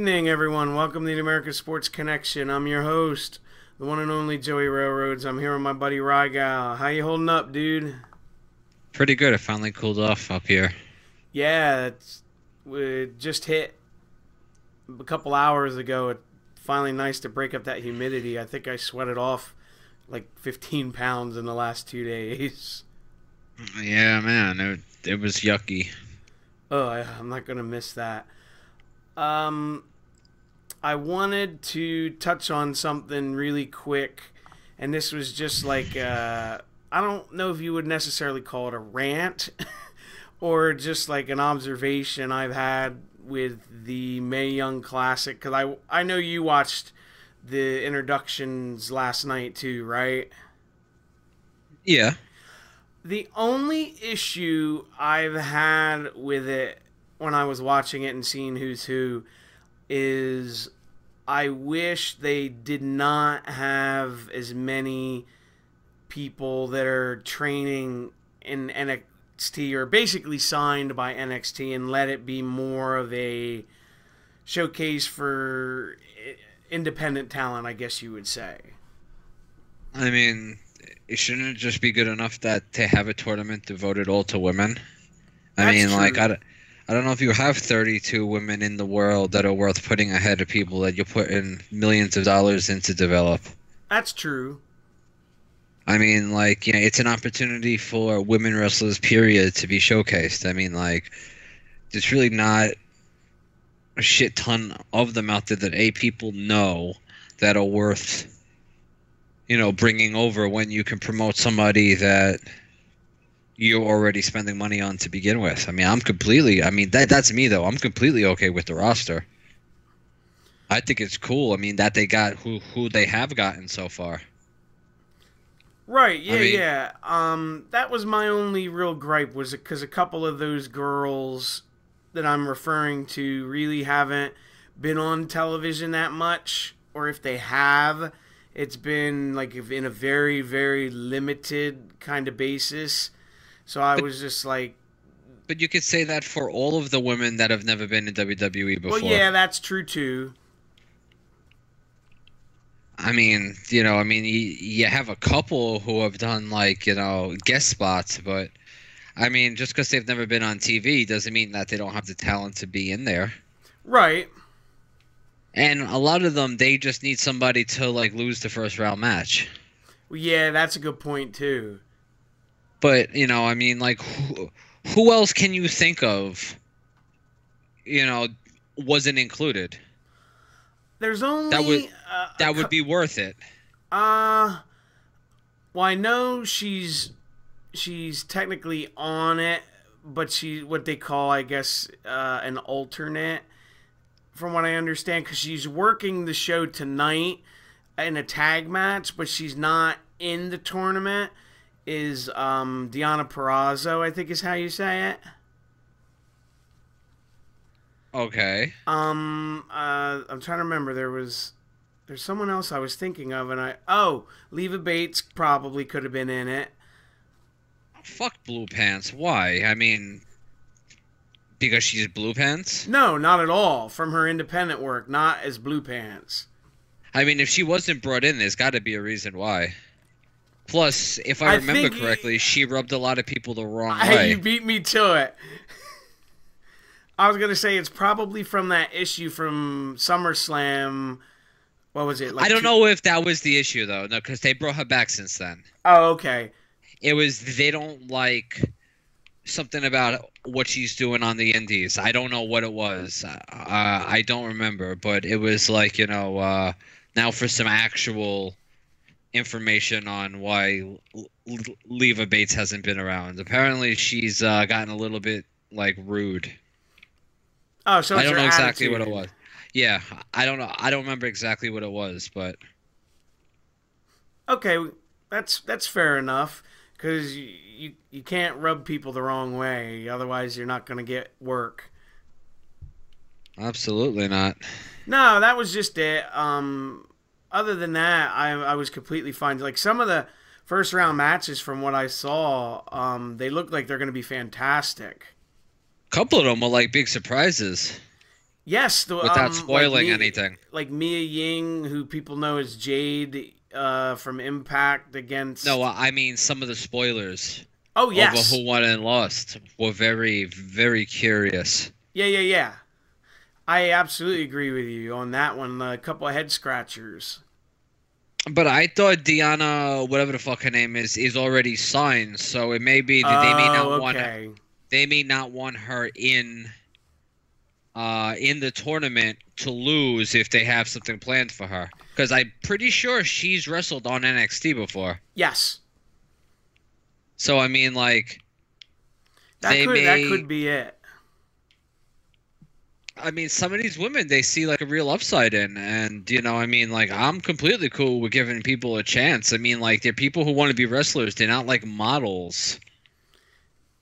evening, everyone. Welcome to the American Sports Connection. I'm your host, the one and only Joey Railroads. I'm here with my buddy Rygal. How you holding up, dude? Pretty good. It finally cooled off up here. Yeah, we just hit a couple hours ago. It's finally nice to break up that humidity. I think I sweated off like 15 pounds in the last 2 days. Yeah, man, it was yucky. Oh, I'm not gonna miss that. Um, I wanted to touch on something really quick, and this was just like I don't know if you would necessarily call it a rant or just like an observation I've had with the Mae Young Classic, because I know you watched the introductions last night too, right? Yeah. The only issue I've had with it when I was watching it and seeing who's who is I wish they did not have as many people that are training in NXT or basically signed by NXT, and let it be more of a showcase for independent talent, I guess you would say. I mean, it shouldn't just be good enough that to have a tournament devoted all to women. I That's mean, true. like, I don't know if you have 32 women in the world that are worth putting ahead of people that you put in millions of dollars in to develop. That's true. I mean, like, it's an opportunity for women wrestlers, period, to be showcased. I mean, like, there's really not a shit ton of them out there that people know that are worth, bringing over when you can promote somebody that you're already spending money on to begin with. I mean, that's me, though. I'm completely okay with the roster. I think it's cool. I mean, that they got who they have gotten so far. Right, yeah, I mean, yeah. That was my only real gripe, was because a couple of those girls that I'm referring to really haven't been on television that much, or if they have, it's been like in a very, very limited kind of basis. So I but was just like, but you could say that for all of the women that have never been in WWE well, before. yeah, that's true too. I mean, you have a couple who have done like, guest spots, but I mean, just because they've never been on TV doesn't mean that they don't have the talent to be in there. Right. And a lot of them, they just need somebody to like lose the first round match. Well, yeah, that's a good point too. But, I mean, like, who else can you think of, wasn't included? There's That would only that would be worth it. uh well, I know she's technically on it, but she what they call, I guess, an alternate, from what I understand, because she's working the show tonight in a tag match, but she's not in the tournament. Is Deonna Purrazzo, I think is how you say it. Okay. I'm trying to remember. There's someone else I was thinking of, and Leva Bates probably could have been in it. Fuck Blue Pants. Why? I mean, because she's Blue Pants? No, not at all. From her independent work, not as Blue Pants. I mean, if she wasn't brought in, there's got to be a reason why. Plus, if I remember correctly, she rubbed a lot of people the wrong way. You beat me to it. I was gonna say it's probably from that issue from SummerSlam. What was it? Like I don't know if that was the issue though. No, because they brought her back since then. Oh, okay. It was they don't like something about what she's doing on the indies. I don't know what it was. I don't remember, but it was like, now for some actual information on why Leva Bates hasn't been around. Apparently she's gotten a little bit like rude. Oh, so I it's don't her know exactly what attitude. it was. Yeah, I don't know. I don't remember exactly what it was, but Okay, that's fair enough, because you can't rub people the wrong way, otherwise you're not gonna get work. absolutely not. No, that was just it. Other than that, I was completely fine. Like some of the first round matches, from what I saw, they look like they're going to be fantastic. A couple of them were like big surprises. Yes, the without spoiling anything. like Mia Ying, who people know as Jade from Impact against. No, I mean some of the spoilers Oh over yes, who won and lost were very, very curious. yeah. I absolutely agree with you on that one. A couple of head scratchers. But I thought Diana, whatever the fuck her name is already signed. So it may be that Oh, okay. they may not want her in the tournament to lose if they have something planned for her. Because I'm pretty sure she's wrestled on NXT before. Yes. So I mean, like, that could be it. I mean, some of these women they see like a real upside in, and I mean, like, I'm completely cool with giving people a chance. I mean, like, they're people who want to be wrestlers. They're not like models.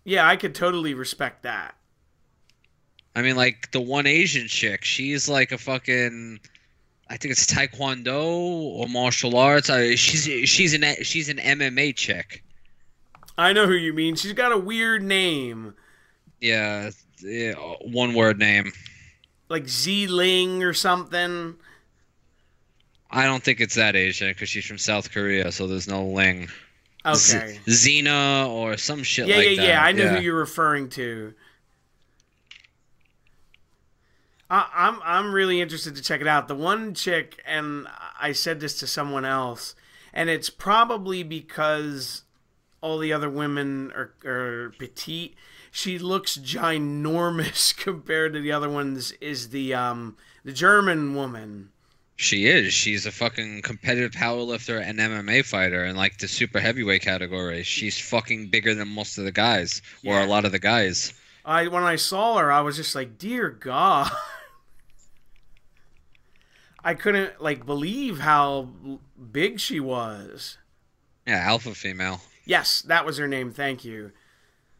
Yeah, I could totally respect that. I mean, like the one Asian chick, she's like a fucking, I think it's Taekwondo or martial arts. She's an MMA chick. I know who you mean. She's got a weird name. Yeah, one word name. Like Z-Ling or something. I don't think it's that Asian because she's from South Korea, so there's no Ling. Okay. Xena or some shit like that. Yeah. I know who you're referring to. I'm really interested to check it out. The one chick, and I said this to someone else, and it's probably because all the other women are petite. She looks ginormous compared to the other ones. Is the German woman? She is. She's a fucking competitive powerlifter and MMA fighter in like the super heavyweight category. She's fucking bigger than most of the guys, or a lot of the guys. When I saw her, I was just like, dear God. I couldn't believe how big she was. Yeah, alpha female. Yes, that was her name. Thank you.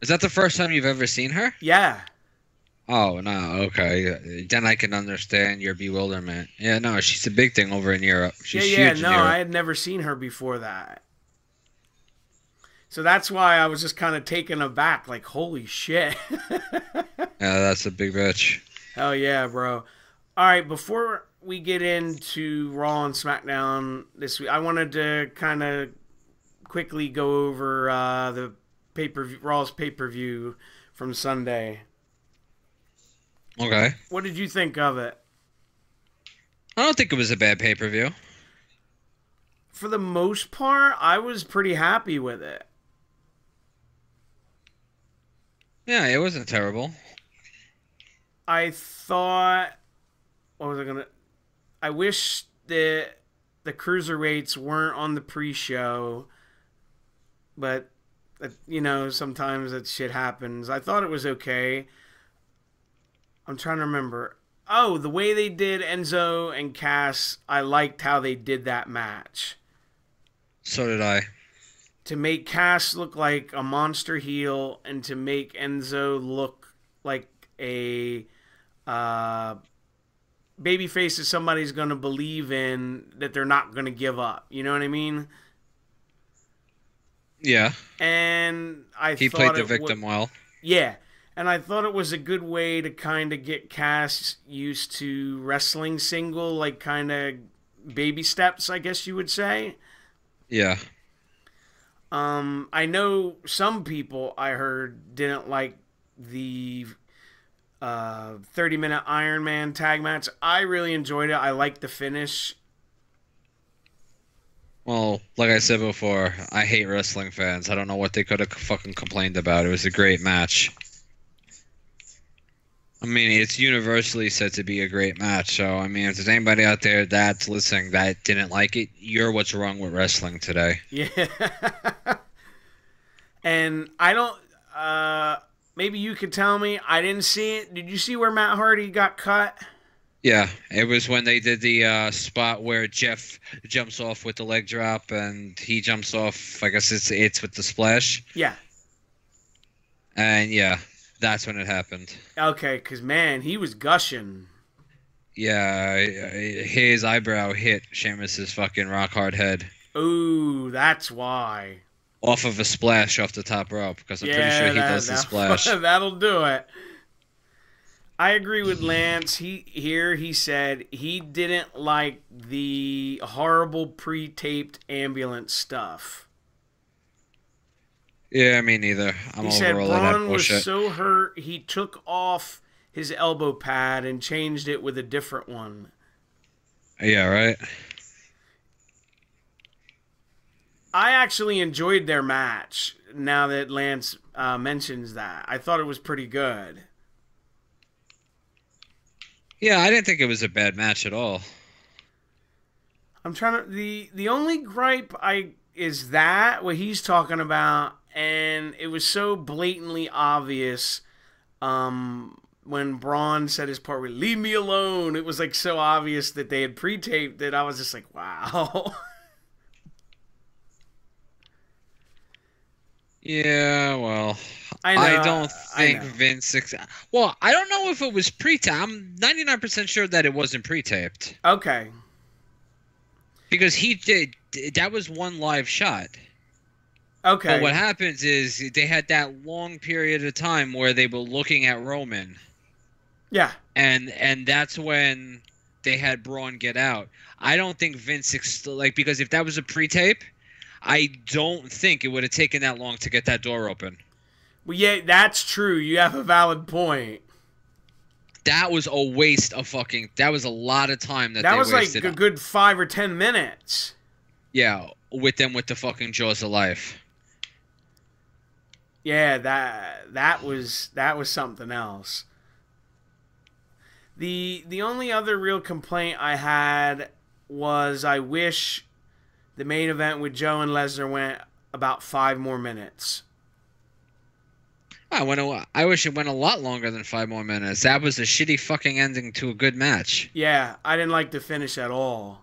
Is that the first time you've ever seen her? Yeah. Oh, no, okay. Then I can understand your bewilderment. Yeah, no, she's a big thing over in Europe. She's huge in Europe. I had never seen her before that. So that's why I was just kind of taken aback, like, holy shit. Yeah, that's a big bitch. Hell yeah, bro. All right, before we get into Raw and SmackDown this week, I wanted to kind of quickly go over the Raw's pay-per-view from Sunday. Okay. What did you think of it? I don't think it was a bad pay-per-view. For the most part, I was pretty happy with it. Yeah, it wasn't terrible. I thought... What was I gonna... I wish that the cruiserweights weren't on the pre-show, but sometimes that shit happens. I thought it was okay. I'm trying to remember. Oh, the way they did Enzo and Cass, I liked how they did that match. So did I. To make Cass look like a monster heel and to make Enzo look like a babyface that somebody's going to believe in, that they're not going to give up. You know what I mean? Yeah. And he played the victim well. Yeah. And I thought it was a good way to kind of get Cass used to wrestling single, like kind of baby steps, I guess you would say. Yeah. I know some people I heard didn't like the 30-minute Iron Man tag match. I really enjoyed it. I liked the finish. Well, like I said before, I hate wrestling fans. I don't know what they could have fucking complained about. It was a great match. I mean, it's universally said to be a great match. So, I mean, if there's anybody out there that's listening that didn't like it, you're what's wrong with wrestling today. Yeah. And I don't... maybe you could tell me. I didn't see it. Did you see where Matt Hardy got cut? Yeah, it was when they did the spot where Jeff jumps off with the leg drop and he jumps off. I guess it's with the splash. Yeah. And yeah, that's when it happened. Okay, because man, he was gushing. Yeah, his eyebrow hit Sheamus's fucking rock hard head. Ooh, that's why. Off of a splash off the top rope, because I'm pretty sure he does the splash. That'll do it. I agree with Lance. He said he didn't like the horrible pre-taped ambulance stuff. Yeah, me neither. I'm He over said all of that Braun was bullshit. so hurt he took off his elbow pad and changed it with a different one. Yeah, right. I actually enjoyed their match. Now that Lance mentions that, I thought it was pretty good. Yeah, I didn't think it was a bad match at all. I'm trying to the only gripe I is that what he's talking about, and it was so blatantly obvious when Braun said his part with "Leave me alone." It was like so obvious that they had pre-taped that I was just like, wow. Yeah, well, I know, I don't I think know. Vince. Well, I don't know if it was pre-taped. I'm 99% sure that it wasn't pre-taped Okay. because he did. That was one live shot. Okay. But what happens is they had that long period of time where they were looking at Roman, Yeah. and that's when they had Braun get out. I don't think Vince because if that was a pre-tape, I don't think it would have taken that long to get that door open. Well, yeah, that's true. You have a valid point. That was a waste of fucking. That was a lot of time that That they was like wasted. a good 5 or 10 minutes. Yeah, with the fucking jaws of life. Yeah, that was something else. The only other real complaint I had was I wish the main event with Joe and Lesnar went about 5 more minutes. I wish it went a lot longer than 5 more minutes. That was a shitty fucking ending to a good match. Yeah, I didn't like the finish at all.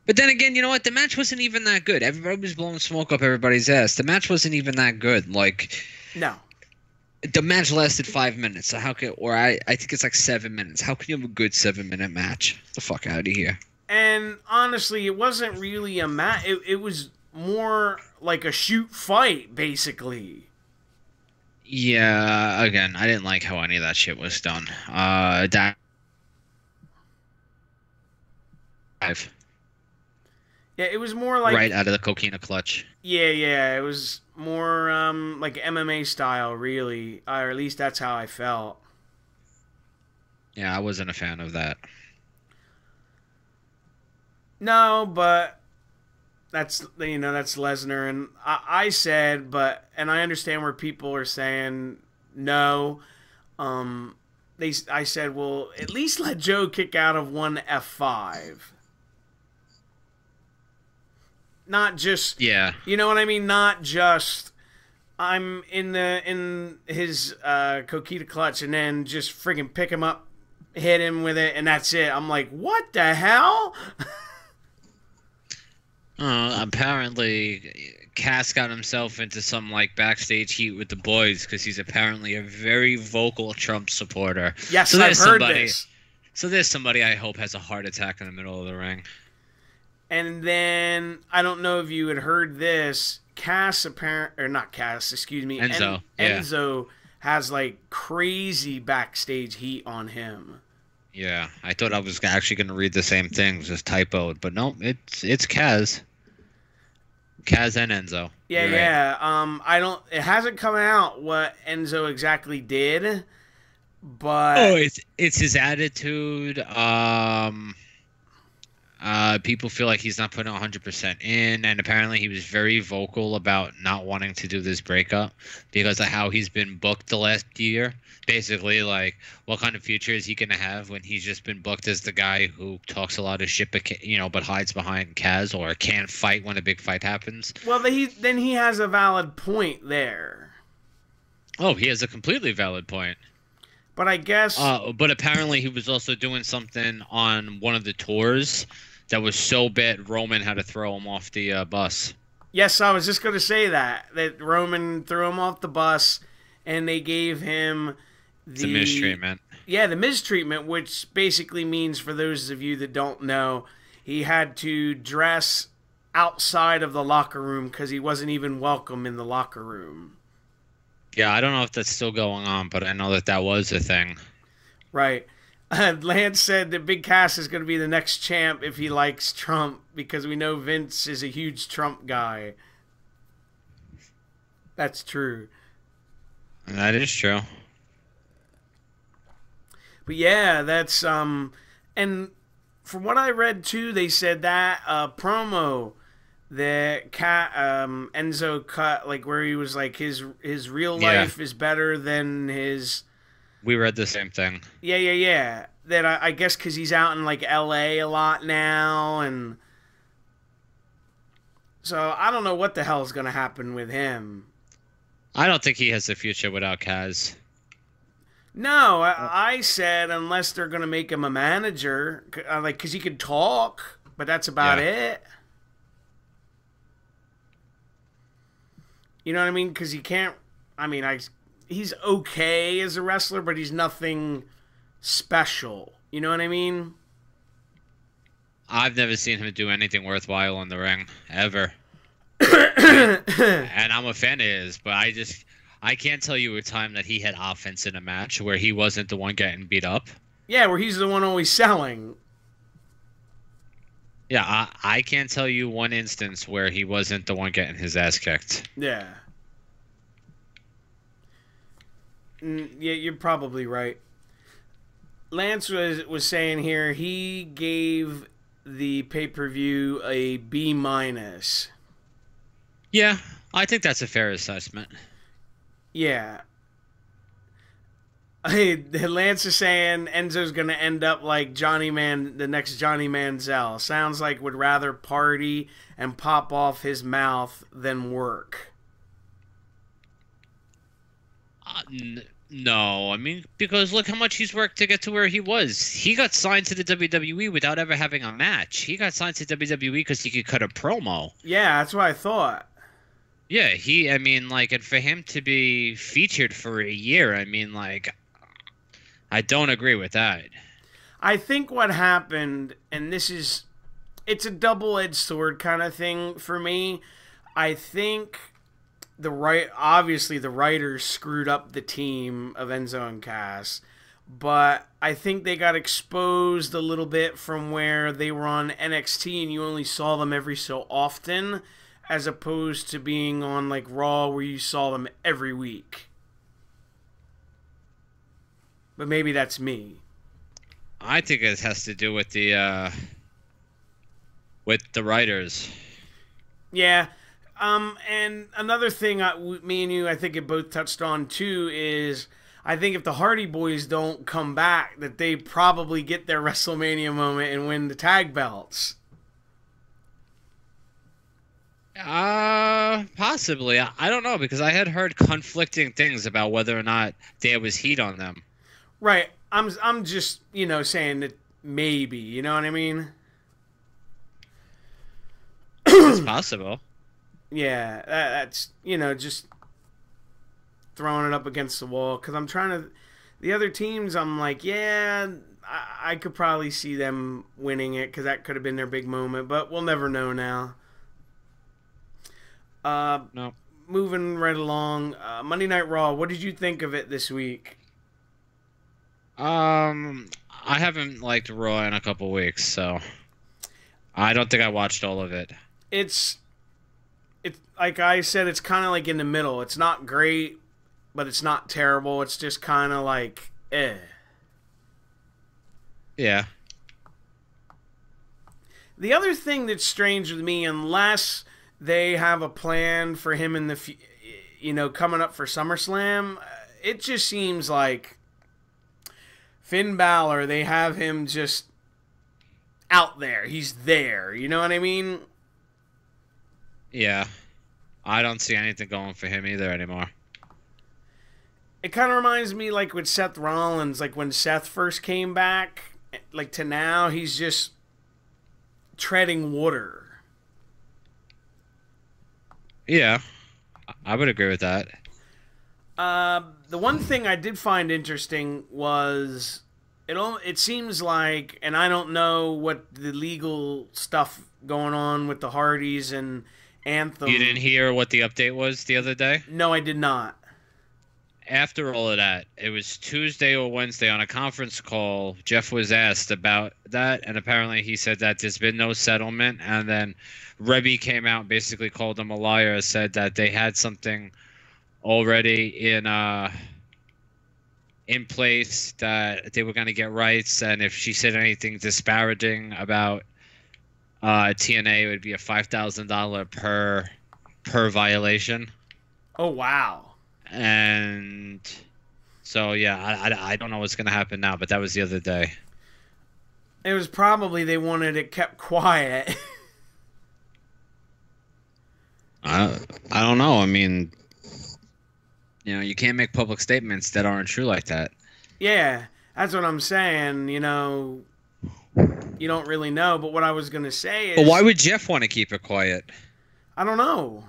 But then again, you know what? The match wasn't even that good. Everybody was blowing smoke up everybody's ass. The match wasn't even that good. Like, No. the match lasted 5 minutes. So how can, or I think it's like 7 minutes. How can you have a good 7 minute match? Get the fuck out of here. And honestly, it wasn't really a match. It was more like a shoot fight, basically. Yeah, again, I didn't like how any of that shit was done. That. Yeah, it was more like Right out of the coquina clutch. Yeah, it was more like MMA style, really, or at least that's how I felt. Yeah, I wasn't a fan of that. No, but that's that's Lesnar, and I said, but and I understand where people are saying no. I said, well, at least let Joe kick out of one F5. Not just you know what I mean. Not just I'm in his coquina clutch and then just freaking pick him up, hit him with it, and that's it. I'm like, what the hell? Apparently, Cass got himself into some like backstage heat with the boys because he's apparently a very vocal Trump supporter. Yes, so I've heard this. So there's somebody I hope has a heart attack in the middle of the ring. And then I don't know if you had heard this. Enzo. Enzo has like crazy backstage heat on him. Yeah, I thought I was actually going to read the same thing, just typoed, but no, it's Kaz. Kaz and Enzo. Yeah, You're yeah. right. It hasn't come out what Enzo exactly did, but it's his attitude. People feel like he's not putting 100% in, and apparently he was very vocal about not wanting to do this breakup because of how he's been booked the last year. Basically, like, what kind of future is he going to have when he's just been booked as the guy who talks a lot of shit, but hides behind Kaz or can't fight when a big fight happens? Well, then he has a valid point there. Oh, he has a completely valid point. But I guess... But apparently he was also doing something on one of the tours that was so bad Roman had to throw him off the bus. Yes, I was just going to say that Roman threw him off the bus and they gave him the mistreatment. Yeah, the mistreatment, which basically means, for those of you that don't know, he had to dress outside of the locker room because he wasn't even welcome in the locker room. Yeah, I don't know if that's still going on, but I know that was a thing. Right. Lance said that Big Cass is going to be the next champ if he likes Trump because we know Vince is a huge Trump guy. That's true. That is true. But yeah, that's and from what I read too, they said that promo that Enzo cut, like where he was like his real life is better than his. We read the same thing. Yeah. That I guess because he's out in like L.A. a lot now, and so I don't know what the hell is going to happen with him. I don't think he has a future without Kaz. No, I said unless they're going to make him a manager, like because he could talk, but that's about it. You know what I mean? Because he can't. I mean, he's okay as a wrestler, but he's nothing special. You know what I mean? I've never seen him do anything worthwhile in the ring ever. And I'm a fan of his, but I can't tell you a time that he had offense in a match where he wasn't the one getting beat up. Yeah, where he's the one always selling. Yeah, I can't tell you one instance where he wasn't the one getting his ass kicked. Yeah. Yeah, you're probably right. Lance was saying here he gave the pay-per-view a B-. Yeah, I think that's a fair assessment. Yeah. Lance is saying Enzo's going to end up like the next Johnny Manziel. Sounds like would rather party and pop off his mouth than work. No, I mean, because look how much he's worked to get to where he was. He got signed to the WWE without ever having a match. He got signed to WWE because he could cut a promo. Yeah, that's what I thought. Yeah, I mean, like, and for him to be featured for a year, I mean, like, I don't agree with that. I think what happened, and it's a double-edged sword kind of thing for me. I think obviously the writers screwed up the team of Enzo and Cass, but I think they got exposed a little bit from where they were on NXT and you only saw them every so often, as opposed to being on like Raw where you saw them every week. But maybe that's me. I think it has to do with the writers. Yeah. And another thing me and you, I think it both touched on too, is I think if the Hardy Boys don't come back, that they probably get their WrestleMania moment and win the tag belts. Possibly. I don't know, because I had heard conflicting things about whether or not there was heat on them. Right. I'm just, saying that maybe, you know what I mean? It's possible. Yeah, that's, just throwing it up against the wall. Because I'm trying to... The other teams, I'm like, yeah, I could probably see them winning it. Because that could have been their big moment. But we'll never know now. No. Moving right along. Monday Night Raw, what did you think of it this week? I haven't liked Raw in a couple weeks, so... I don't think I watched all of it. It's like I said, it's kind of like in the middle. It's not great, but it's not terrible. It's just kind of like, eh. Yeah. The other thing that's strange with me, unless they have a plan for him in the, coming up for SummerSlam, it just seems like Finn Balor, they have him just out there. He's there. You know what I mean? Yeah. I don't see anything going for him either anymore. It kind of reminds me like with Seth Rollins, like when Seth first came back, like to now, he's just treading water. Yeah. I would agree with that. The one thing I did find interesting was it seems like, and I don't know what the legal stuff going on with the Hardys and Anthem. You didn't hear what the update was the other day? No, I did not. after all of that, it was Tuesday or Wednesday on a conference call. Jeff was asked about that, and apparently he said that there's been no settlement. And then Rebby came out and basically called him a liar, said that they had something already in place that they were going to get rights, and if she said anything disparaging about TNA, it would be a $5,000 per violation. Oh, wow. And so, yeah, I don't know what's going to happen now, but that was the other day. It was probably they wanted it kept quiet. I don't know. I mean, you know, you can't make public statements that aren't true like that. Yeah, that's what I'm saying. You know, you don't really know. But what I was going to say is... But why would Jeff want to keep it quiet? I don't know.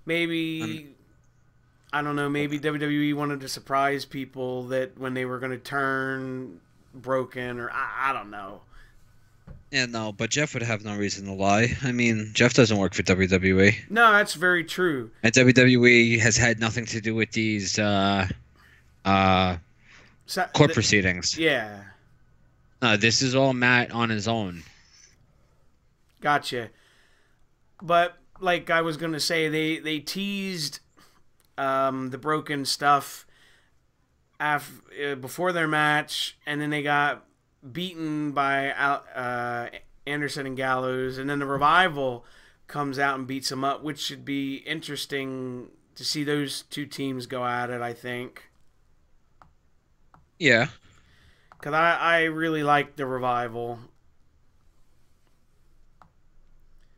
Maybe... I don't know, maybe WWE wanted to surprise people that when they were going to turn broken, or I don't know. Yeah, no, but Jeff would have no reason to lie. I mean, Jeff doesn't work for WWE. No, that's very true. And WWE has had nothing to do with these court proceedings. Yeah. This is all Matt on his own. Gotcha. But, like I was going to say, they teased... the broken stuff before their match, and then they got beaten by Anderson and Gallows, and then the Revival comes out and beats them up, which should be interesting to see those two teams go at it, I think. Yeah. Because I really like the Revival.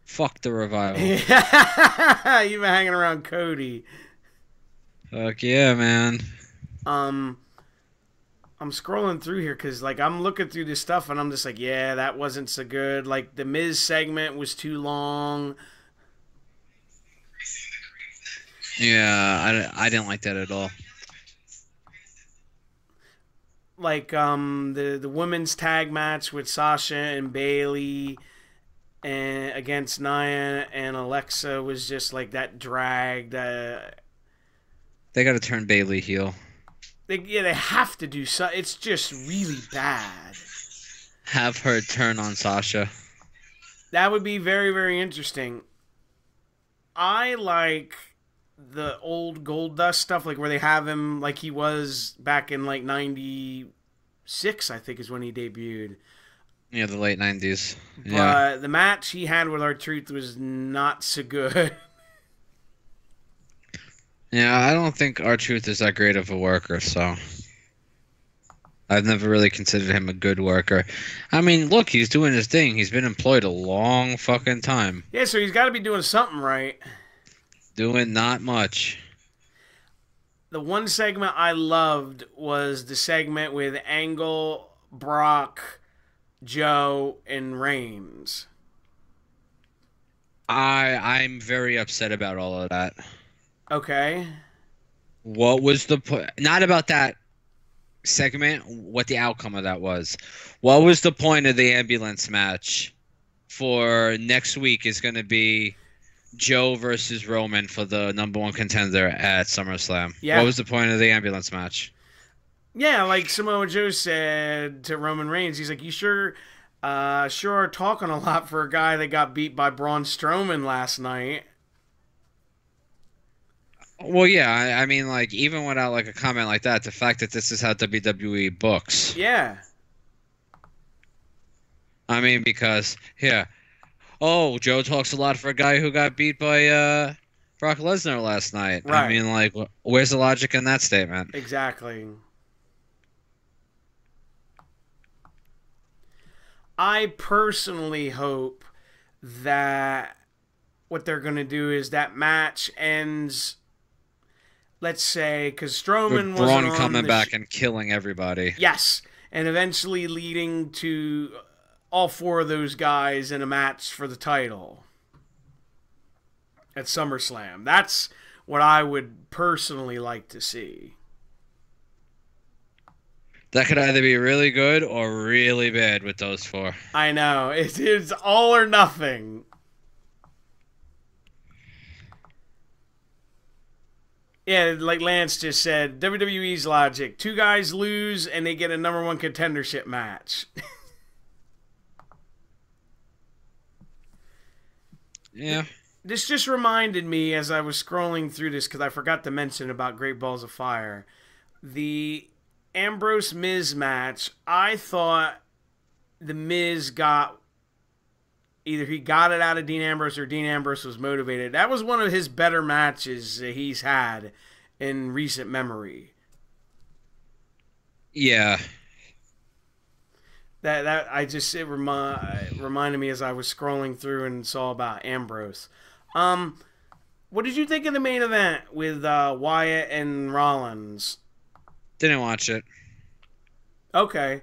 Fuck the Revival. You've been hanging around Cody. Fuck yeah, man. I'm scrolling through here because, like, I'm looking through this stuff and I'm just like, yeah, that wasn't so good. Like, the Miz segment was too long. Yeah, I didn't like that at all. Like, the women's tag match with Sasha and Bayley and against Nia and Alexa was just like that dragged. They got to turn Bayley heel. They have to do so. It's just really bad. Have her turn on Sasha. That would be very, very interesting. I like the old Goldust stuff, like where they have him like he was back in like 96, I think is when he debuted. Yeah, the late 90s. But yeah. the match he had with R-Truth was not so good. Yeah, I don't think R-Truth is that great of a worker, so I've never really considered him a good worker. I mean, look, he's doing his thing. He's been employed a long fucking time. Yeah, so he's got to be doing something right. Doing not much. The one segment I loved was the segment with Angle, Brock, Joe, and Reigns. I'm very upset about all of that. Okay. What was the point? Not about that segment, what the outcome of that was. What was the point of the ambulance match for next week is going to be Joe versus Roman for the #1 contender at SummerSlam. Yeah. What was the point of the ambulance match? Yeah, like Samoa Joe said to Roman Reigns, he's like, you sure are talking a lot for a guy that got beat by Braun Strowman last night. Well, yeah, I mean, like, even without, like, a comment like that, the fact that this is how WWE books. Yeah. I mean, because, yeah. Oh, Joe talks a lot for a guy who got beat by Brock Lesnar last night. Right. I mean, like, where's the logic in that statement? Exactly. I personally hope that what they're going to do is that match ends... Let's say, because Strowman was Braun coming back and killing everybody. Yes, and eventually leading to all four of those guys in a match for the title at SummerSlam. That's what I would personally like to see. That could either be really good or really bad with those four. I know. It's all or nothing. Yeah, like Lance just said, WWE's logic: two guys lose and they get a number one contendership match. Yeah. This just reminded me as I was scrolling through this because I forgot to mention about Great Balls of Fire. The Ambrose Miz match, I thought the Miz got either he got it out of Dean Ambrose or Dean Ambrose was motivated. That was one of his better matches that he's had in recent memory. Yeah. That I just it reminded me as I was scrolling through and saw about Ambrose. What did you think of the main event with Wyatt and Rollins? Didn't watch it. Okay,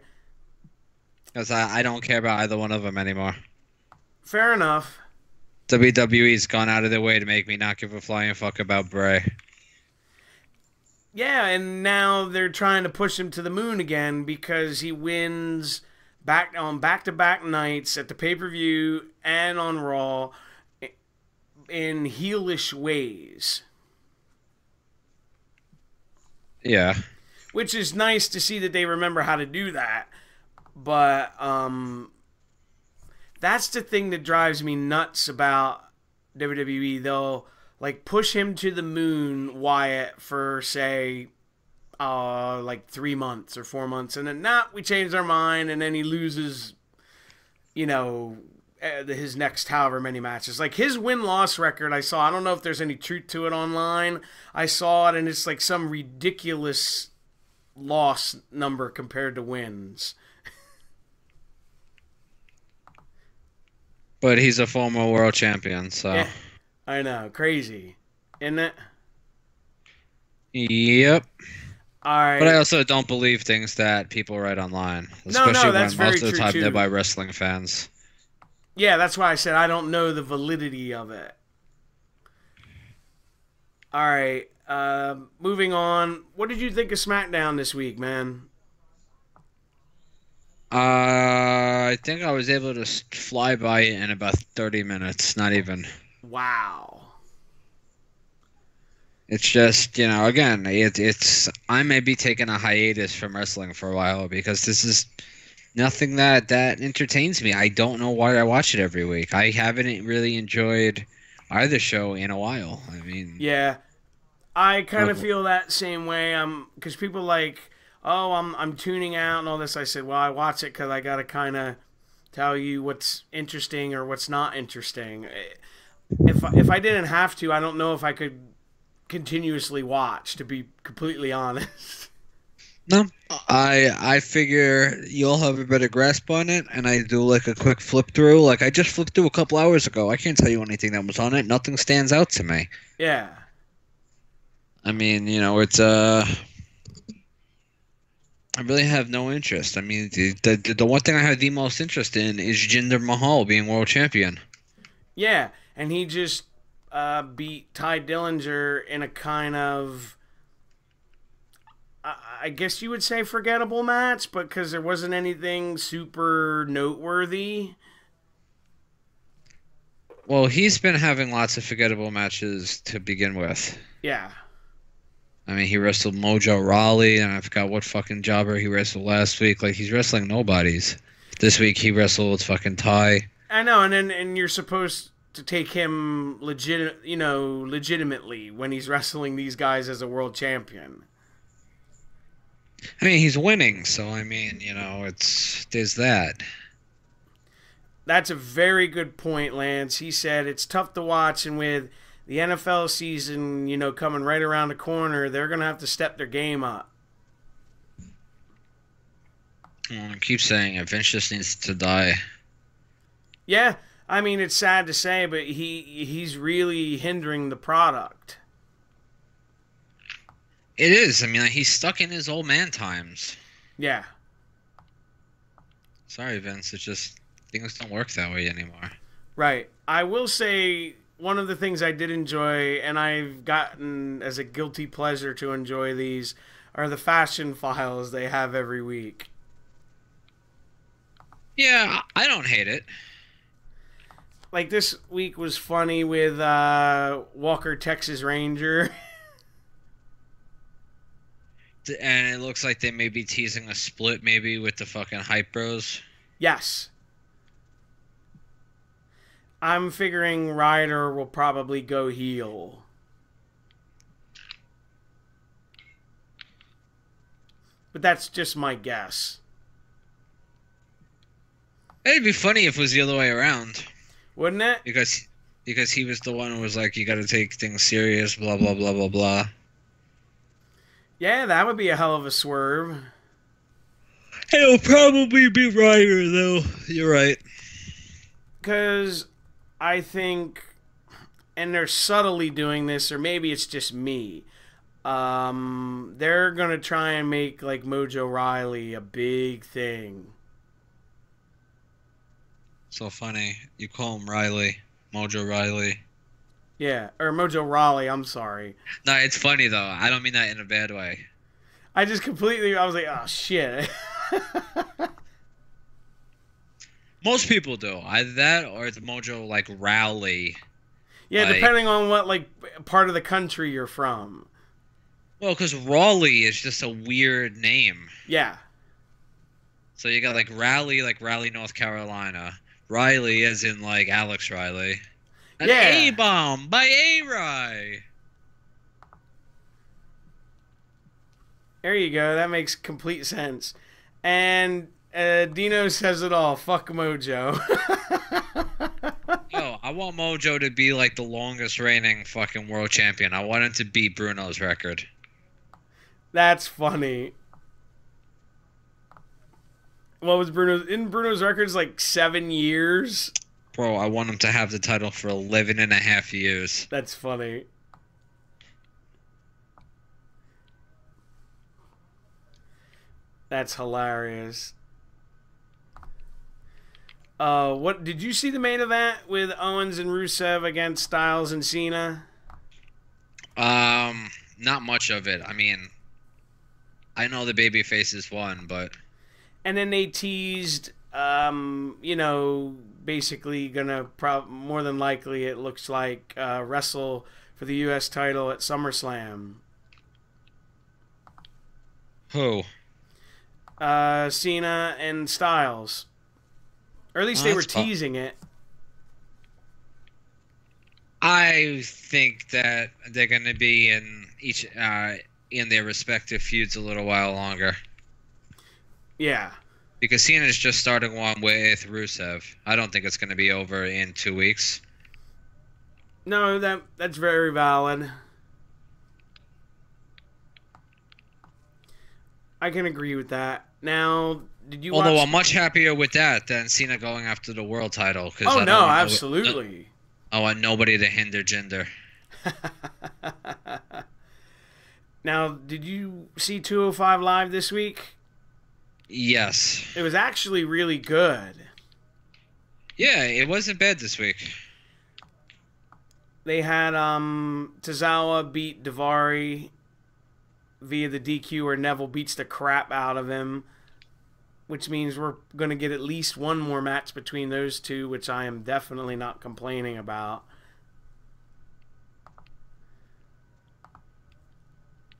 Because I don't care about either one of them anymore. fair enough. WWE's gone out of their way to make me not give a flying fuck about Bray. Yeah, and now they're trying to push him to the moon again because he wins back-to-back nights at the pay-per-view and on Raw in heelish ways. Yeah. Which is nice to see that they remember how to do that. But that's the thing that drives me nuts about WWE. They'll like push him to the moon, Wyatt, for say like 3 months or 4 months, and then we changed our mind, and then he loses, his next however many matches. Like his win-loss record, I don't know if there's any truth to it online. I saw it, and it's like some ridiculous loss number compared to wins. But he's a former world champion, so. Yeah, I know, crazy, isn't it? Yep. All right. But I also don't believe things that people write online, especially when most of the time they're by wrestling fans. Yeah, that's why I said I don't know the validity of it. All right, moving on. What did you think of SmackDown this week, man? I think I was able to fly by it in about 30 minutes, not even. Wow. It's just, again, it's I may be taking a hiatus from wrestling for a while because this is nothing that entertains me. I don't know why I watch it every week. I haven't really enjoyed either show in a while. I mean, yeah, I kind of feel that same way. Because people like, oh, I'm tuning out and all this. I said, well, I watch it because I gotta kind of tell you what's interesting or what's not interesting. If I didn't have to, I don't know if I could continuously watch, to be completely honest. No, I figure you'll have a better grasp on it, and I do like a quick flip through. Like I just flipped through a couple hours ago. I can't tell you anything that was on it. Nothing stands out to me. Yeah. I mean, it's I really have no interest. I mean, the one thing I have the most interest in is Jinder Mahal being world champion. Yeah, and he just beat Ty Dillinger in a kind of, I guess you would say, forgettable match, but because there wasn't anything super noteworthy. Well, he's been having lots of forgettable matches to begin with. Yeah. I mean, he wrestled Mojo Rawley, and I forgot what fucking jobber he wrestled last week. Like, he's wrestling nobodies. This week he wrestled fucking Ty. I know, and you're supposed to take him legitimately when he's wrestling these guys as a world champion. I mean, he's winning, so I mean, there's that. That's a very good point, Lance. He said it's tough to watch, and with the NFL season, coming right around the corner, they're going to have to step their game up. I keep saying it. Vince just needs to die. Yeah, I mean, it's sad to say, but he's really hindering the product. It is. I mean, he's stuck in his old man times. Yeah. Sorry, Vince. It's just things don't work that way anymore. Right. I will say one of the things I did enjoy, and I've gotten as a guilty pleasure to enjoy these, are the fashion files they have every week. Yeah, I don't hate it. Like this week was funny with Walker Texas Ranger. And it looks like they may be teasing a split maybe with the fucking Hype Bros. Yes. I'm figuring Ryder will probably go heel. But that's just my guess. It'd be funny if it was the other way around. Wouldn't it? Because he was the one who was like, you gotta take things serious, blah, blah, blah, blah, blah. Yeah, that would be a hell of a swerve. It'll probably be Ryder, though. You're right. Because I think, and they're subtly doing this, or maybe it's just me, they're going to try and make, like, Mojo Rawley a big thing. So funny. You call him Riley. Mojo Riley. Yeah, or Mojo Rawley, I'm sorry. No, it's funny, though. I don't mean that in a bad way. I was like, oh, shit. Most people do. Either that or it's Mojo, like, Rowley. Yeah, like, depending on what, like, part of the country you're from. Well, because Raleigh is just a weird name. Yeah. So you got, like, Raleigh, North Carolina. Riley, as in, like, Alex Riley. An Yeah. A-bomb by A-Rye. There you go. That makes complete sense. And Dino says it all. Fuck Mojo. Yo, I want Mojo to be, like, the longest reigning fucking world champion. I want him to beat Bruno's record. That's funny. What was Bruno's? In Bruno's records, like 7 years? Bro, I want him to have the title for 11 and a half years. That's funny. That's hilarious. What did you see the main event with Owens and Rusev against Styles and Cena? Not much of it. I mean, I know the baby faces won, but And then they teased, basically gonna more than likely it looks like wrestle for the U.S. title at SummerSlam. who? Cena and Styles, or at least they were teasing it. I think that they're going to be in in their respective feuds a little while longer. Yeah. Because Cena's just starting one with Rusev. I don't think it's going to be over in 2 weeks. No, that's very valid. I can agree with that. Now, did you Although watch... I'm much happier with that than Cena going after the world title. Cause Oh, no, absolutely. I want nobody to hinder Jinder. Now, did you see 205 Live this week? Yes. It was actually really good. Yeah, it wasn't bad this week. They had Tozawa beat Daivari via the DQ, where Neville beats the crap out of him, which means we're going to get at least one more match between those two, which I am definitely not complaining about.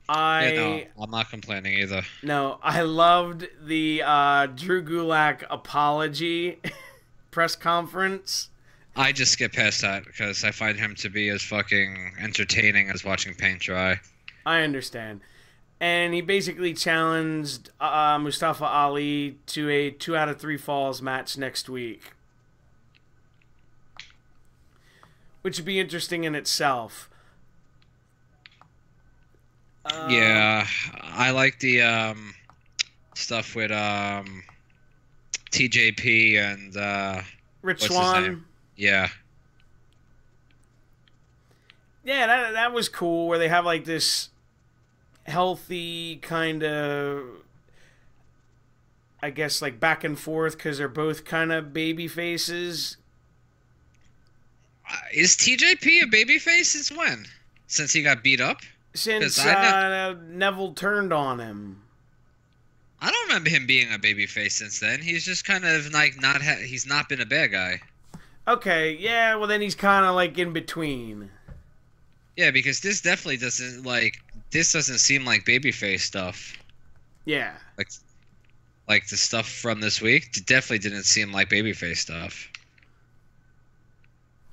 I'm not complaining either. No, I loved the Drew Gulak apology press conference. I just skip past that because I find him to be as fucking entertaining as watching paint dry. I understand. And he basically challenged Mustafa Ali to a 2 out of 3 falls match next week, which would be interesting in itself. Yeah, I like the stuff with TJP and Rich what's Swann. his name? Yeah. Yeah, that was cool, where they have like this healthy kind of, I guess, like back and forth, because they're both kind of baby faces. Is TJP a babyface since when? Since he got beat up? Since Neville turned on him. I don't remember him being a babyface since then. He's just kind of like he's not been a bad guy. Okay, yeah, well then he's kind of like in between. Yeah, because this definitely doesn't seem like babyface stuff. Yeah. Like the stuff from this week definitely didn't seem like babyface stuff.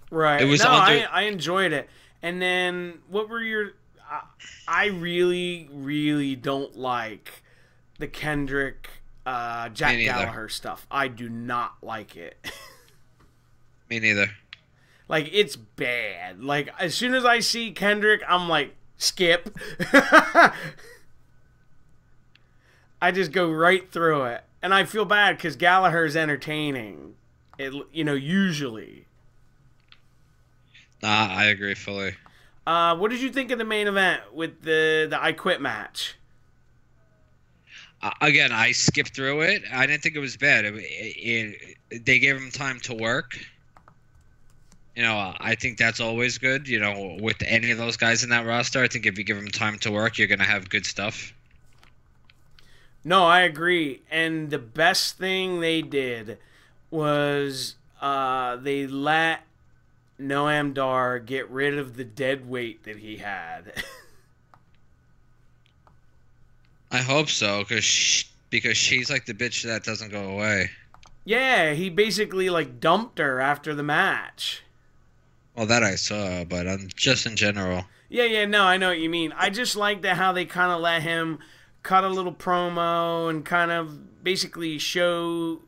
Right. It was No, under. I enjoyed it. And then what were your? I really really don't like the Kendrick Jack Me neither. Gallagher stuff. I do not like it. Me neither. Like it's bad. Like as soon as I see Kendrick, I'm like skip. I just go right through it, and I feel bad because Gallagher's entertaining. It usually. Nah, I agree fully. What did you think of the main event with the I Quit match? Again, I skipped through it. I didn't think it was bad. They gave him time to work. I think that's always good. With any of those guys in that roster, I think if you give them time to work, you're gonna have good stuff. No, I agree. And the best thing they did was they let Noam Dar get rid of the dead weight that he had. I hope so, because she's like the bitch that doesn't go away. Yeah, he basically like dumped her after the match. Well, that I saw, but just in general. Yeah, no, I know what you mean. I just like how they kind of let him cut a little promo and kind of basically show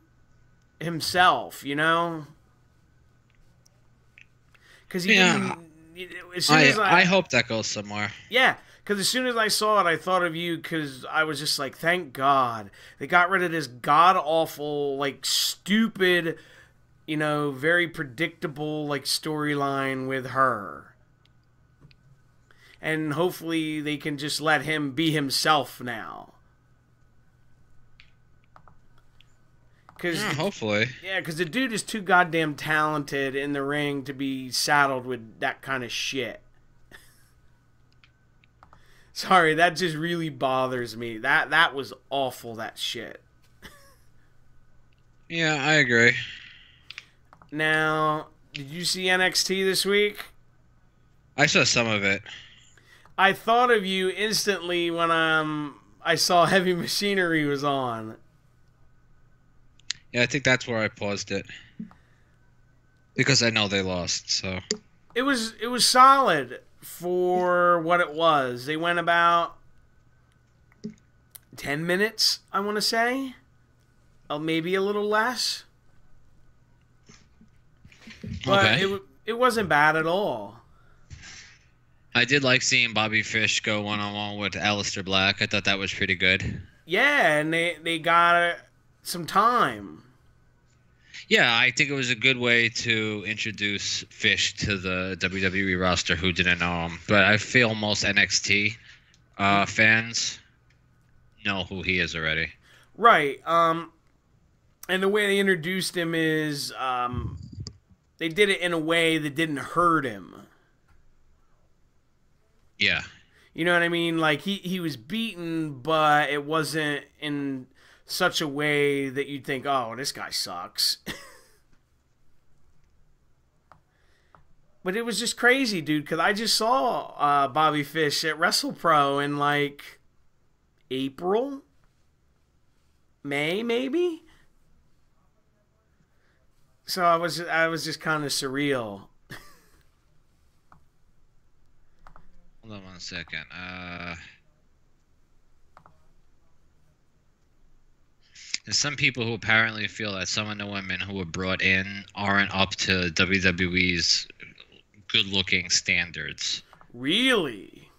himself, Because he didn't. As soon as I hope that goes somewhere. Yeah, because as soon as I saw it, I thought of you because I was just like, thank God they got rid of this god awful, like stupid, very predictable like storyline with her. And hopefully they can just let him be himself now. Hopefully. Yeah, because the dude is too goddamn talented in the ring to be saddled with that kind of shit. Sorry, that just really bothers me. That was awful, that shit. Yeah, I agree. Now, did you see NXT this week? I saw some of it. I thought of you instantly when I saw Heavy Machinery was on. Yeah, I think that's where I paused it. Because I know they lost, so. It was solid for what it was. They went about 10 minutes, I want to say. Maybe a little less. But Okay. it wasn't bad at all. I did like seeing Bobby Fish go one-on-one with Aleister Black. I thought that was pretty good. Yeah, and they got some time. Yeah, I think it was a good way to introduce Fish to the WWE roster who didn't know him. But I feel most NXT fans know who he is already. Right. And the way they introduced him is they did it in a way that didn't hurt him. Yeah. You know what I mean? Like, he was beaten, but it wasn't in such a way that you'd think, oh, this guy sucks. But it was just crazy, dude, because I just saw Bobby Fish at WrestlePro in, like, April? May, maybe? So I was just kind of surreal. Hold on 1 second. There's some people who apparently feel that some of the women who were brought in aren't up to WWE's good-looking standards. Really?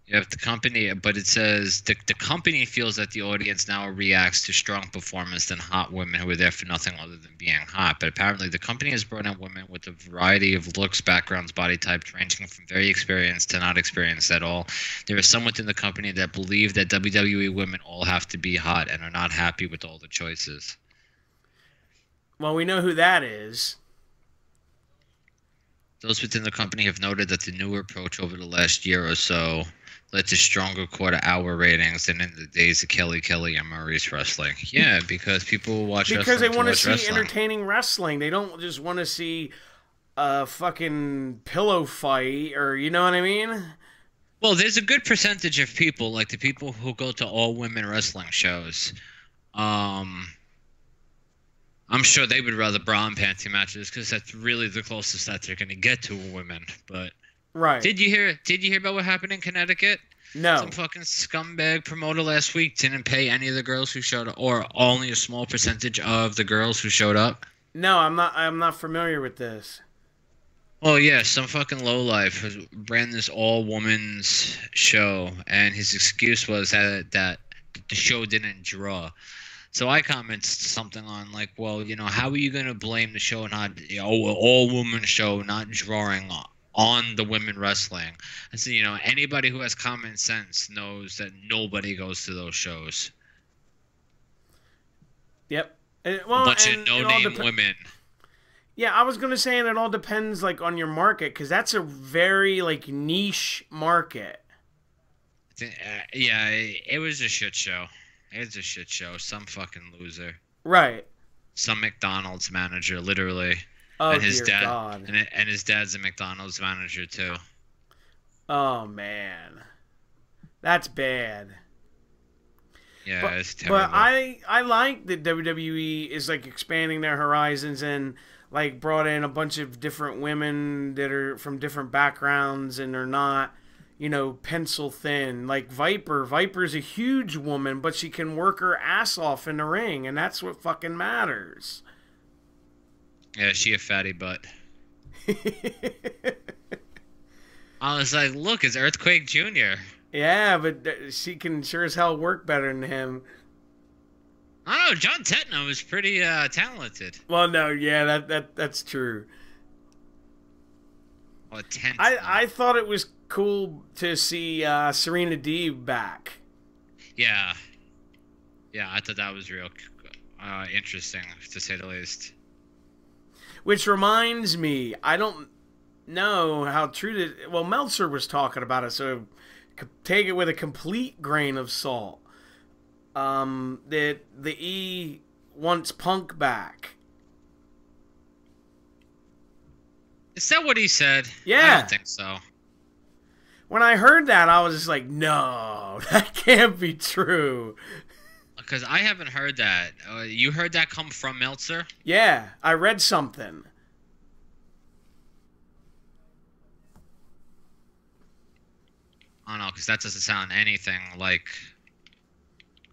You have the company, but it says the company feels that the audience now reacts to strong performance than hot women who are there for nothing other than being hot. But apparently the company has brought in women with a variety of looks, backgrounds, body types, ranging from very experienced to not experienced at all. There are some within the company that believe that WWE women all have to be hot and are not happy with all the choices. Well, we know who that is. Those within the company have noted that the newer approach over the last year or so led to stronger quarter-hour ratings than in the days of Kelly and Maurice wrestling. Yeah, because people watch wrestling because they want to see wrestling. entertaining wrestling. They don't just want to see a fucking pillow fight, or you know what I mean? Well, there's a good percentage of people, like the people who go to all women wrestling shows. Um, I'm sure they would rather bra and panty matches because that's really the closest that they're gonna get to a woman. But Right. did you hear about what happened in Connecticut? Some No. fucking scumbag promoter last week didn't pay any of the girls who showed up, or only a small percentage of the girls who showed up. No, I'm not familiar with this. Oh yeah, some fucking lowlife ran this all woman's show, and his excuse was that the show didn't draw. So I commented something on like, well, how are you gonna blame the show not all woman show not drawing on the women wrestling? I said, anybody who has common sense knows that nobody goes to those shows. Yep. A Well, bunch of and it all no-name women. Yeah, I was gonna say, and it all depends like on your market, because that's a very like niche market. Yeah, it was a shit show. It's a shit show. Some fucking loser. Right. Some McDonald's manager, literally. Oh And his dear dad God. and his dad's a McDonald's manager too. Oh man, that's bad. Yeah, But it's terrible. I like that WWE is like expanding their horizons and like brought in a bunch of different women that are from different backgrounds and are not, pencil thin. Like Viper. Viper's a huge woman, but she can work her ass off in the ring, and that's what fucking matters. Yeah, she a fatty butt. I was like, look, it's Earthquake Jr. Yeah, but she can sure as hell work better than him. I don't know, John Tetno is pretty talented. Well, no, yeah, that's true. Well, tense. I thought it was cool to see Serena Deeb back. Yeah. Yeah, I thought that was real interesting, to say the least. Which reminds me, I don't know how true this. Well, Meltzer was talking about it, so take it with a complete grain of salt. That the E wants Punk back. Is that what he said? Yeah. I don't think so. When I heard that, I was just like, no, that can't be true. Because I haven't heard that. You heard that come from Meltzer? Yeah, I read something. I don't know, because that doesn't sound anything like.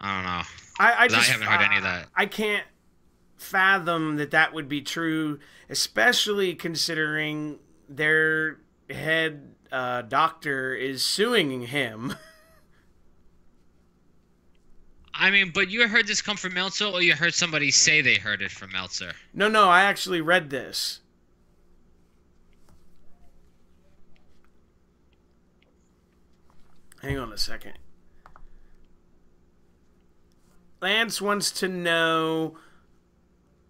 I don't know. I 'Cause just I haven't heard any of that. I can't fathom that would be true, especially considering their head doctor is suing him. I mean, but you heard this come from Meltzer, or you heard somebody say they heard it from Meltzer? No, I actually read this. Hang on a second. Lance wants to know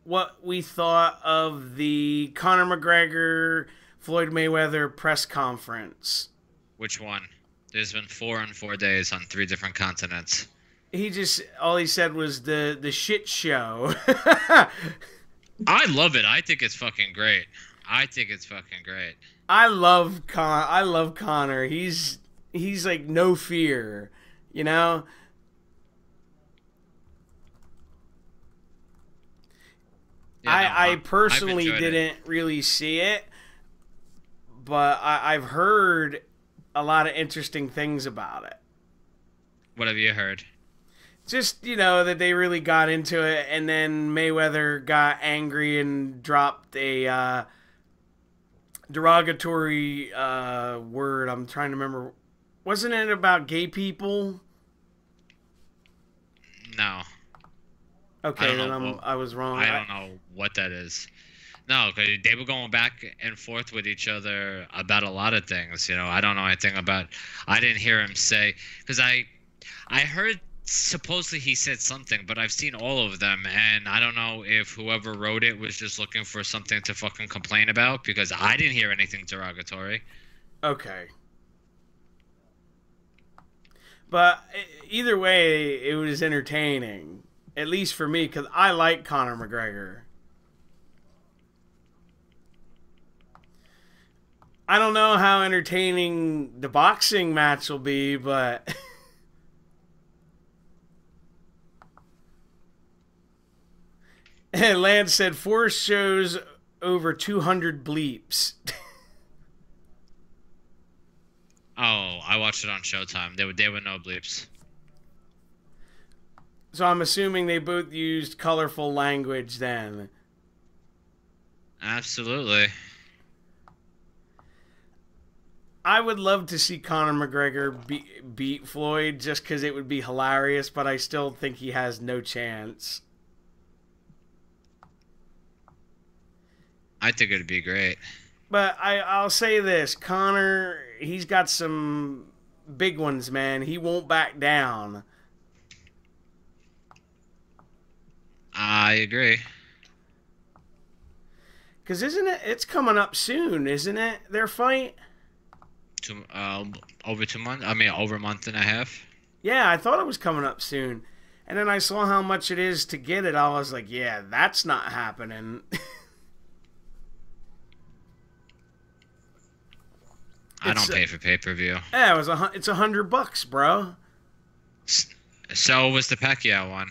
what we thought of the Conor McGregor Floyd Mayweather press conference. Which one? There's been 4 in 4 days on 3 different continents. All he said was the shit show. I love it. I think it's fucking great. I think it's fucking great. I love Conor. He's like no fear, you know? Yeah, no, I I've personally enjoyed it. didn't really see it, but I've heard a lot of interesting things about it. What have you heard? Just, that they really got into it, and then Mayweather got angry and dropped a derogatory word. I'm trying to remember. Wasn't it about gay people? No. Okay, I don't then know. I was wrong. I don't know what that is. No, because they were going back and forth with each other about a lot of things. I don't know anything about. I didn't hear him say, because I heard supposedly he said something, but I've seen all of them, and I don't know if whoever wrote it was just looking for something to fucking complain about, because I didn't hear anything derogatory. Okay. But either way, it was entertaining. At least for me, because I like Conor McGregor. I don't know how entertaining the boxing match will be, but Lance said Force shows over 200 bleeps. Oh, I watched it on Showtime. They were no bleeps. So I'm assuming they both used colorful language then. Absolutely. I would love to see Conor McGregor beat Floyd just because it would be hilarious, but I still think he has no chance. I think it'd be great. But I'll say this, Conor, he's got some big ones, man. He won't back down. I agree. Because it's coming up soon, isn't it, their fight? Over 2 months? I mean, over a month and a half. Yeah, I thought it was coming up soon. And then I saw how much it is to get it. I was like, yeah, that's not happening. I don't pay for pay-per-view. Yeah, it's $100, bro. So was the Pacquiao one.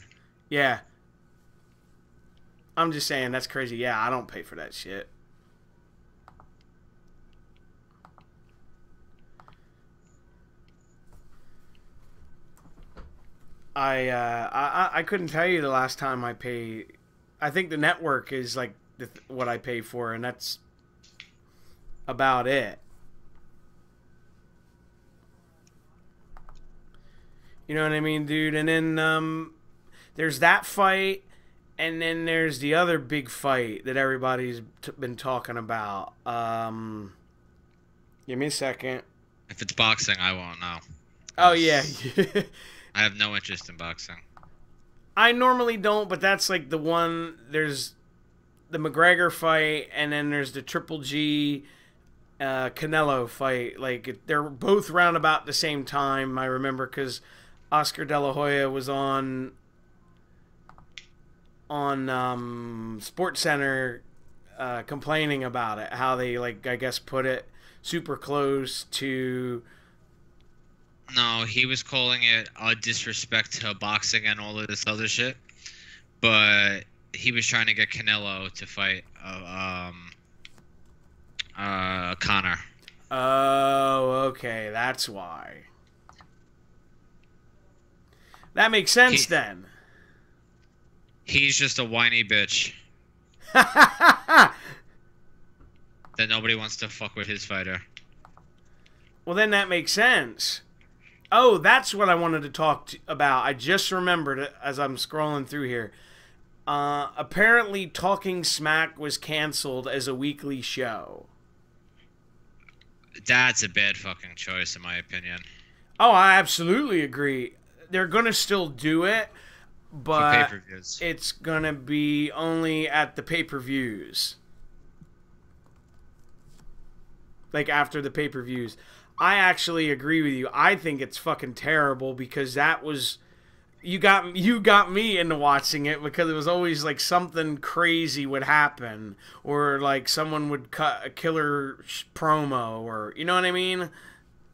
Yeah. I'm just saying, that's crazy. Yeah, I don't pay for that shit. I couldn't tell you the last time I paid. I think the network is like what I pay for, and that's about it. You know what I mean, dude? And then there's that fight, and then there's the other big fight that everybody's been talking about. Give me a second. If it's boxing, I won't know. Oh, yeah. I have no interest in boxing. I normally don't, but that's like the one. There's the McGregor fight, and then there's the Triple G Canelo fight. Like, they're both round about the same time, I remember, because Oscar De La Hoya was on Sports Center complaining about it, how they, like, I guess put it super close to. No, he was calling it a disrespect to boxing and all of this other shit, but he was trying to get Canelo to fight Conor. Oh, okay, that's why. That makes sense then. He's just a whiny bitch. That nobody wants to fuck with his fighter. Well, then that makes sense. Oh, that's what I wanted to talk about. I just remembered it as I'm scrolling through here. Apparently, Talking Smack was canceled as a weekly show. That's a bad fucking choice, in my opinion. Oh, I absolutely agree. They're going to still do it, but it's going to be only at the pay-per-views. Like, after the pay-per-views. I actually agree with you. I think it's fucking terrible because that was... You got me into watching it because it was always like something crazy would happen, or like someone would cut a killer promo, or you know what I mean.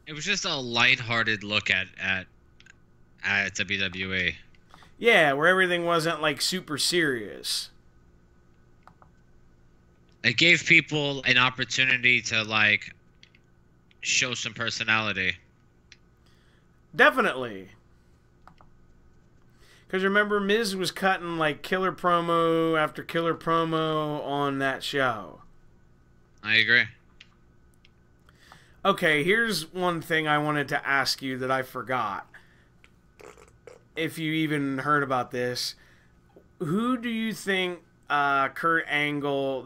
It was just a lighthearted look at WWE. Yeah, where everything wasn't like super serious. It gave people an opportunity to like show some personality. Definitely. Because remember, Miz was cutting like killer promo after killer promo on that show. I agree. Okay, here's one thing I wanted to ask you that I forgot. If you even heard about this, who do you think Kurt Angle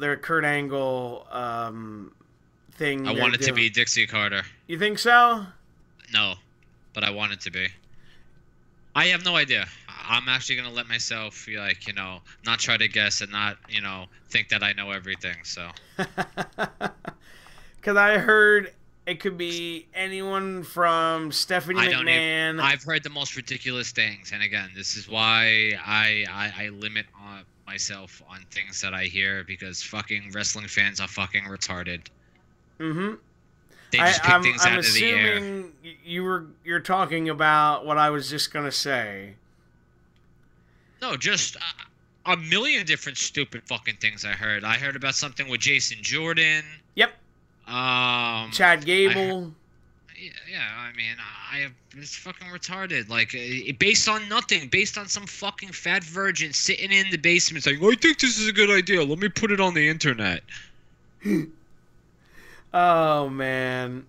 thing? I want it to be Dixie Carter. You think so? No, but I want it to be. I have no idea. I'm actually going to let myself, like, you know, not try to guess and not, you know, think that I know everything, so. Because I heard it could be anyone from Stephanie McMahon. I've heard the most ridiculous things, and again, this is why I limit myself on things that I hear, because fucking wrestling fans are fucking retarded. Mm-hmm. They just pick things I'm out of the air. assuming you're talking about what I was just gonna say. No, just a million different stupid fucking things I heard. I heard about something with Jason Jordan. Yep. Chad Gable. Yeah, I mean, it's fucking retarded. Like, based on nothing, based on some fucking fat virgin sitting in the basement saying, I think this is a good idea. Let me put it on the internet. Oh, man.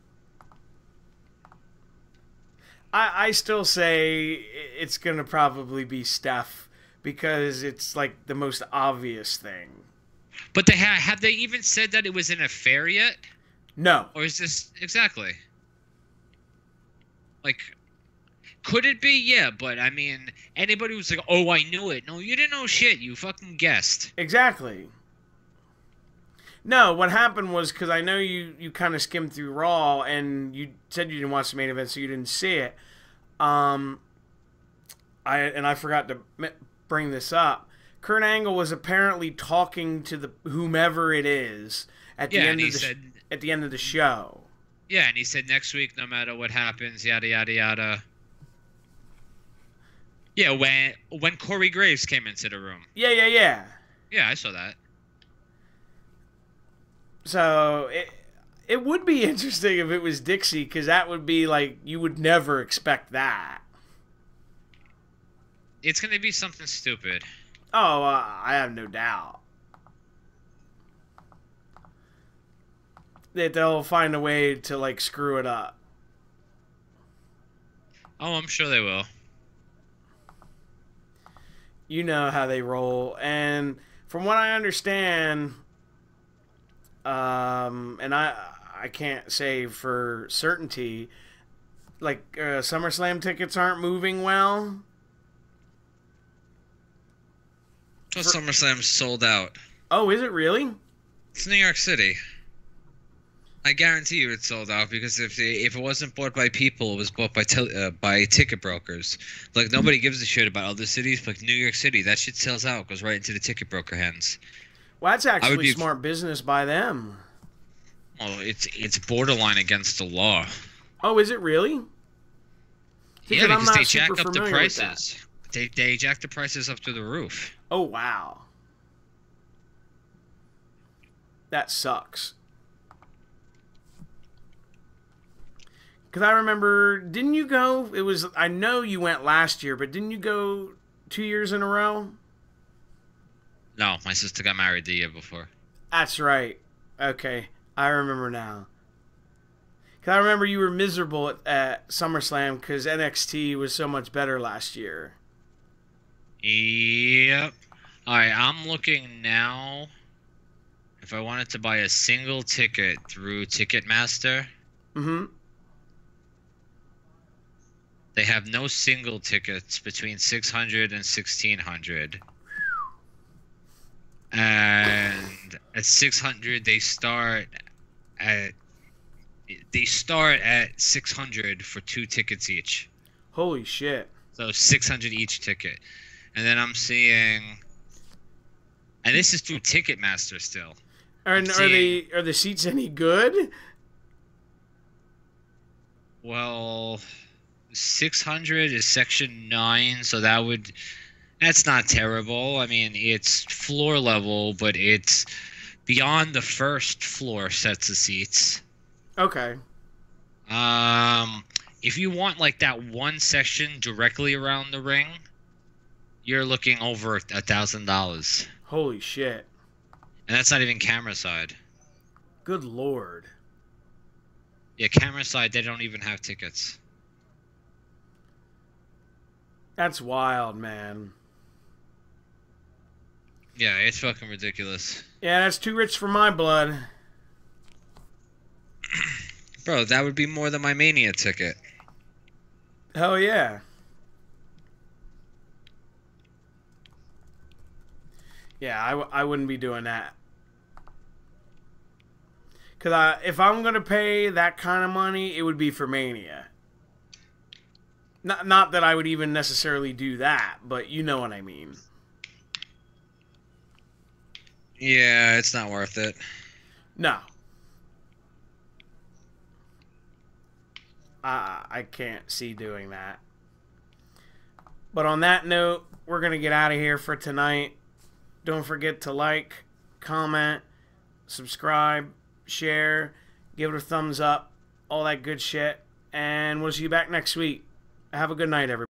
I still say it's going to probably be Steph because it's like the most obvious thing. But have they even said that it was an affair yet? No. Or is this exactly? Like, could it be? Yeah, but I mean, anybody who's like, oh, I knew it. No, you didn't know shit. You fucking guessed. Exactly. No, what happened was, because I know you kind of skimmed through Raw, and you said you didn't watch the main event, so you didn't see it. I forgot to bring this up. Kurt Angle was apparently talking to the whomever it is at the end of the show. Yeah, and he said next week, no matter what happens, yada yada yada. Yeah, when Corey Graves came into the room. Yeah. Yeah, I saw that. So it would be interesting if it was Dixie, because that would be like, you would never expect that. It's gonna be something stupid. Oh, I have no doubt that they'll find a way to like screw it up. Oh, I'm sure they will. You know how they roll, and from what I understand, and I can't say for certainty, like SummerSlam tickets aren't moving well. Well, SummerSlam's sold out. Oh, is it really? It's New York City. I guarantee you it's sold out, because if it wasn't bought by people, it was bought by ticket brokers. Like, nobody gives a shit about other cities, but New York City, that shit sells out, goes right into the ticket broker hands. Well, that's actually smart business by them. Well, it's borderline against the law. Oh, is it really? Yeah, because they jack up the prices. They jack the prices up to the roof. Oh, wow. That sucks. Because I remember, didn't you go? I know you went last year, but didn't you go 2 years in a row? No, my sister got married the year before. That's right. Okay, I remember now. Because I remember you were miserable at SummerSlam because NXT was so much better last year. Yep. Alright, I'm looking now. If I wanted to buy a single ticket through Ticketmaster. Mm-hmm. They have no single tickets between 600 and 1600. And at 600 they start at 600 for 2 tickets each. Holy shit. So 600 each ticket. And then I'm seeing, and this is through Ticketmaster still. Are the seats any good? Well, 600 is section 9, so that's not terrible. I mean, it's floor level, but it's beyond the first floor sets of seats. Okay. If you want like that one section directly around the ring, you're looking over $1,000. Holy shit. And that's not even camera side. Good lord. Yeah, camera side, they don't even have tickets. That's wild, man. Yeah, it's fucking ridiculous. Yeah, that's too rich for my blood. Bro, that would be more than my Mania ticket. Hell yeah. Yeah, I wouldn't be doing that. Because if I'm going to pay that kind of money, it would be for Mania. Not that I would even necessarily do that, but you know what I mean. Yeah, it's not worth it. No. I can't see doing that. But on that note, we're going to get out of here for tonight. Don't forget to like, comment, subscribe, share, give it a thumbs up, all that good shit. And we'll see you back next week. Have a good night, everybody.